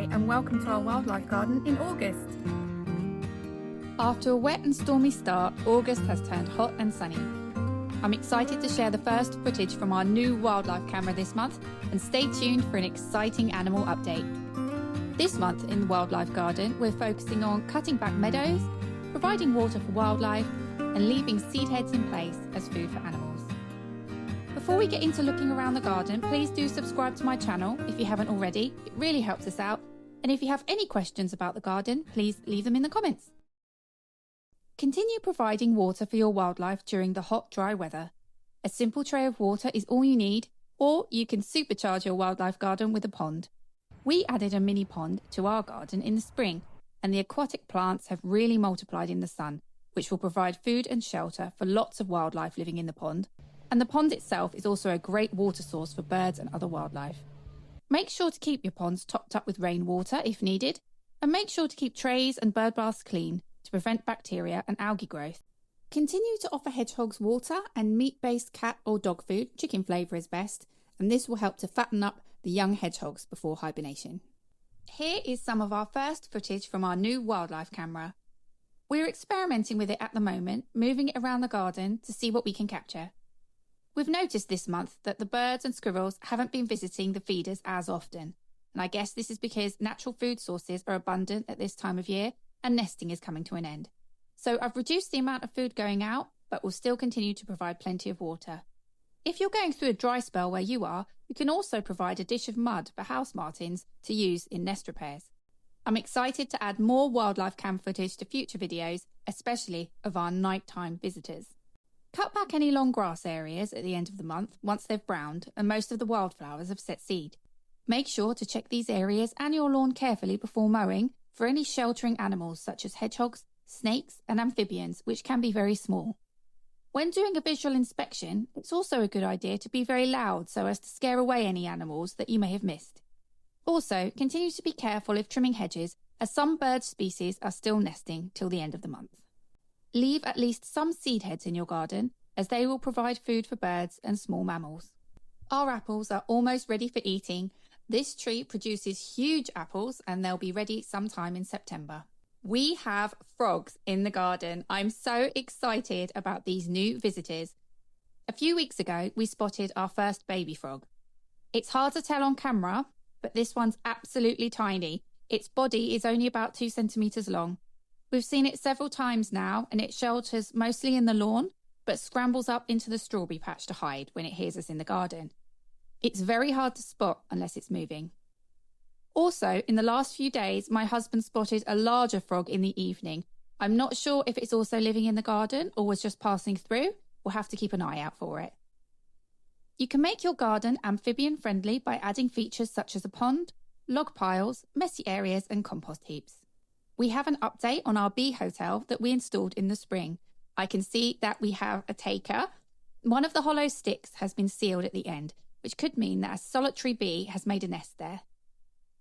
Hi and welcome to our wildlife garden in August. After a wet and stormy start, August has turned hot and sunny. I'm excited to share the first footage from our new wildlife camera this month, and stay tuned for an exciting animal update. This month in the wildlife garden, we're focusing on cutting back meadows, providing water for wildlife, and leaving seed heads in place as food for animals. Before we get into looking around the garden, please do subscribe to my channel if you haven't already. It really helps us out. And if you have any questions about the garden, please leave them in the comments. Continue providing water for your wildlife during the hot, dry weather. A simple tray of water is all you need, or you can supercharge your wildlife garden with a pond. We added a mini pond to our garden in the spring, and the aquatic plants have really multiplied in the sun, which will provide food and shelter for lots of wildlife living in the pond. And the pond itself is also a great water source for birds and other wildlife. Make sure to keep your ponds topped up with rainwater if needed, and make sure to keep trays and bird baths clean to prevent bacteria and algae growth. Continue to offer hedgehogs water and meat-based cat or dog food. Chicken flavour is best, and this will help to fatten up the young hedgehogs before hibernation. Here is some of our first footage from our new wildlife camera. We're experimenting with it at the moment, moving it around the garden to see what we can capture. We've noticed this month that the birds and squirrels haven't been visiting the feeders as often, and I guess this is because natural food sources are abundant at this time of year and nesting is coming to an end. So I've reduced the amount of food going out, but will still continue to provide plenty of water. If you're going through a dry spell where you are, you can also provide a dish of mud for house martins to use in nest repairs. I'm excited to add more wildlife cam footage to future videos, especially of our nighttime visitors. Cut back any long grass areas at the end of the month once they've browned and most of the wildflowers have set seed. Make sure to check these areas and your lawn carefully before mowing for any sheltering animals such as hedgehogs, snakes and amphibians, which can be very small. When doing a visual inspection, it's also a good idea to be very loud so as to scare away any animals that you may have missed. Also, continue to be careful if trimming hedges, as some bird species are still nesting till the end of the month. Leave at least some seed heads in your garden, as they will provide food for birds and small mammals. Our apples are almost ready for eating. This tree produces huge apples and they'll be ready sometime in September. We have frogs in the garden. I'm so excited about these new visitors. A few weeks ago, we spotted our first baby frog. It's hard to tell on camera, but this one's absolutely tiny. Its body is only about 2 centimeters long. We've seen it several times now, and it shelters mostly in the lawn, but scrambles up into the strawberry patch to hide when it hears us in the garden. It's very hard to spot unless it's moving. Also, in the last few days, my husband spotted a larger frog in the evening. I'm not sure if it's also living in the garden or was just passing through. We'll have to keep an eye out for it. You can make your garden amphibian friendly by adding features such as a pond, log piles, messy areas and compost heaps. We have an update on our bee hotel that we installed in the spring. I can see that we have a taker. One of the hollow sticks has been sealed at the end, which could mean that a solitary bee has made a nest there.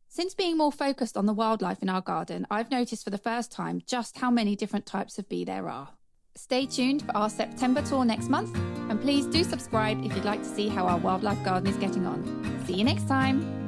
Since being more focused on the wildlife in our garden, I've noticed for the first time just how many different types of bee there are. Stay tuned for our September tour next month, and please do subscribe if you'd like to see how our wildlife garden is getting on. See you next time.